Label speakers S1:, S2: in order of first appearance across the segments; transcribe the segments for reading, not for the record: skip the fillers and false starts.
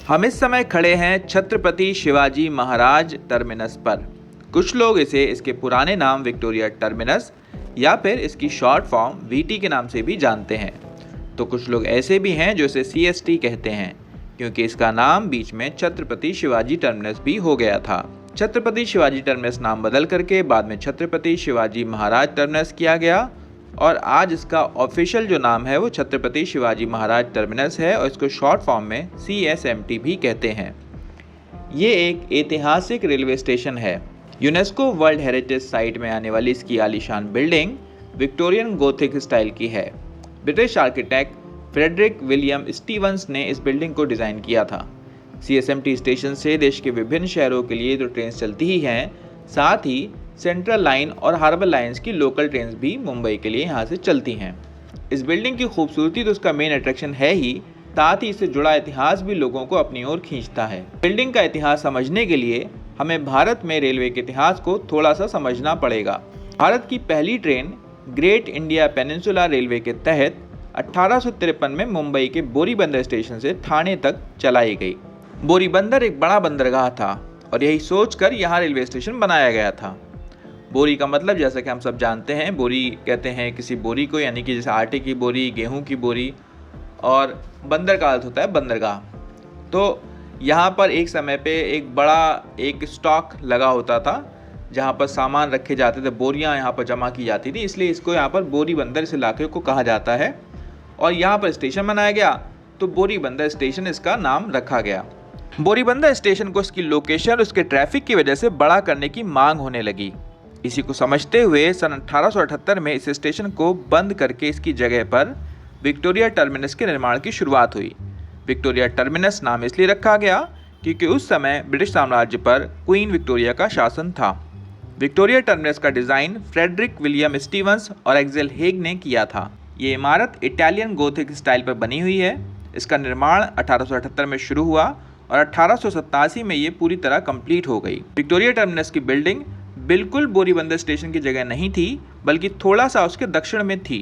S1: हम इस समय खड़े हैं छत्रपति शिवाजी महाराज टर्मिनस पर। कुछ लोग इसे इसके पुराने नाम विक्टोरिया टर्मिनस या फिर इसकी शॉर्ट फॉर्म वीटी के नाम से भी जानते हैं। तो कुछ लोग ऐसे भी हैं जो इसे सीएसटी कहते हैं, क्योंकि इसका नाम बीच में छत्रपति शिवाजी टर्मिनस भी हो गया था। छत्रपति शिवाजी टर्मिनस नाम बदल करके बाद में छत्रपति शिवाजी महाराज टर्मिनस किया गया और आज इसका ऑफिशियल जो नाम है वो छत्रपति शिवाजी महाराज टर्मिनस है और इसको शॉर्ट फॉर्म में CSMT भी कहते हैं। ये एक ऐतिहासिक रेलवे स्टेशन है। यूनेस्को वर्ल्ड हेरिटेज साइट में आने वाली इसकी आलीशान बिल्डिंग विक्टोरियन गोथिक स्टाइल की है। British architect Frederick William Stevens ने इस बिल्डिंग को डिज़ाइन किया था। CSMT स्टेशन से देश के विभिन्न शहरों के लिए तो ट्रेन चलती ही हैं, साथ ही सेंट्रल लाइन और हार्बर लाइंस की लोकल ट्रेन भी मुंबई के लिए यहाँ से चलती हैं। इस बिल्डिंग की खूबसूरती तो इसका मेन अट्रैक्शन है ही, साथ ही इससे जुड़ा इतिहास भी लोगों को अपनी ओर खींचता है। बिल्डिंग का इतिहास समझने के लिए हमें भारत में रेलवे के इतिहास को थोड़ा सा समझना पड़ेगा। भारत की पहली train great India peninsula railway के तहत 1853 में मुंबई के बोरीबंदर स्टेशन से ठाणे तक चलाई गई। बोरीबंदर एक बड़ा बंदरगाह था और यही सोचकर यहाँ रेलवे स्टेशन बनाया गया था। बोरी का मतलब जैसा कि हम सब जानते हैं, बोरी कहते हैं किसी बोरी को, यानी कि जैसे आटे की बोरी, गेहूं की बोरी, और बंदर का अर्थ होता है बंदरगाह। तो यहाँ पर एक समय पे एक बड़ा एक स्टॉक लगा होता था जहाँ पर सामान रखे जाते थे, बोरियाँ यहाँ पर जमा की जाती थी, इसलिए इसको यहाँ पर बोरी बंदर इस इलाके को कहा जाता है। और यहाँ पर स्टेशन बनाया गया तो बोरी बंदर स्टेशन इसका नाम रखा गया। बोरीबंदर स्टेशन को इसकी लोकेशन और उसके ट्रैफिक की वजह से बड़ा करने की मांग होने लगी। इसी को समझते हुए सन 1878 में इस स्टेशन को बंद करके इसकी जगह पर विक्टोरिया टर्मिनस के निर्माण की शुरुआत हुई। विक्टोरिया टर्मिनस नाम इसलिए रखा गया क्योंकि उस समय ब्रिटिश साम्राज्य पर क्वीन विक्टोरिया का शासन था। विक्टोरिया टर्मिनस का डिज़ाइन फ्रेडरिक विलियम स्टीवंस और एक्सेल हेग ने किया था। ये इमारत इटालियन गोथिक स्टाइल पर बनी हुई है। इसका निर्माण 1878 में शुरू हुआ और 1887 में ये पूरी तरह कंप्लीट हो गई। विक्टोरिया टर्मिनस की बिल्डिंग बिल्कुल बोरीबंदर स्टेशन की जगह नहीं थी, बल्कि थोड़ा सा उसके दक्षिण में थी।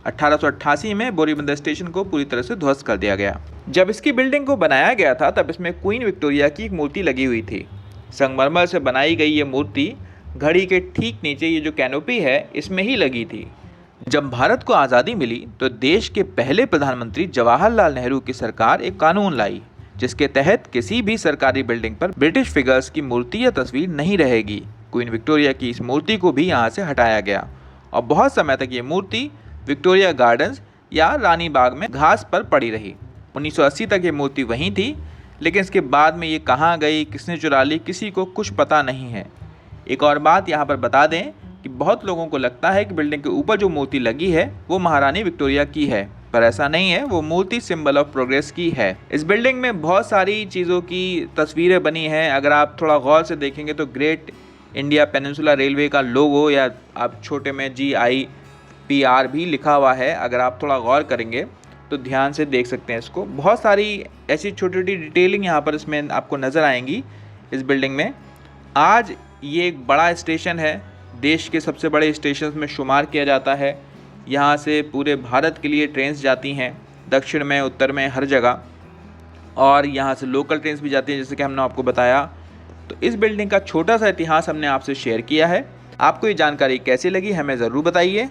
S1: 1888 में बोरीबंदर स्टेशन को पूरी तरह से ध्वस्त कर दिया गया। जब इसकी बिल्डिंग को बनाया गया था तब इसमें क्वीन विक्टोरिया की एक मूर्ति लगी हुई थी। संगमरमर से बनाई गई ये मूर्ति घड़ी के ठीक नीचे ये जो कैनोपी है इसमें ही लगी थी। जब भारत को आज़ादी मिली तो देश के पहले प्रधानमंत्री जवाहरलाल नेहरू की सरकार एक कानून लाई जिसके तहत किसी भी सरकारी बिल्डिंग पर ब्रिटिश फिगर्स की मूर्ति या तस्वीर नहीं रहेगी। क्वीन विक्टोरिया की इस मूर्ति को भी यहाँ से हटाया गया और बहुत समय तक ये मूर्ति विक्टोरिया गार्डन्स या रानी बाग में घास पर पड़ी रही। 1980 तक ये मूर्ति वहीं थी, लेकिन इसके बाद में ये कहाँ गई, किसने चुरा ली, किसी को कुछ पता नहीं है। एक और बात यहाँ पर बता दें कि बहुत लोगों को लगता है कि बिल्डिंग के ऊपर जो मूर्ति लगी है वो महारानी विक्टोरिया की है, पर ऐसा नहीं है। वो मूर्ति सिंबल ऑफ प्रोग्रेस की है। इस बिल्डिंग में बहुत सारी चीज़ों की तस्वीरें बनी हैं। अगर आप थोड़ा गौर से देखेंगे तो ग्रेट इंडिया पेनिनसुला रेलवे का लोगो या आप छोटे में GIPR भी लिखा हुआ है। अगर आप थोड़ा गौर करेंगे तो ध्यान से देख सकते हैं इसको। बहुत सारी ऐसी छोटी छोटी डिटेलिंग यहाँ पर इसमें आपको नज़र आएंगी इस बिल्डिंग में। आज ये एक बड़ा स्टेशन है, देश के सबसे बड़े स्टेशन में शुमार किया जाता है। यहाँ से पूरे भारत के लिए ट्रेन्स जाती हैं, दक्षिण में, उत्तर में, हर जगह, और यहाँ से लोकल ट्रेन्स भी जाती हैं जैसे कि हमने आपको बताया। तो इस बिल्डिंग का छोटा सा इतिहास हमने आपसे शेयर किया है। आपको ये जानकारी कैसी लगी हमें ज़रूर बताइए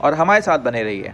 S1: और हमारे साथ बने रहिए।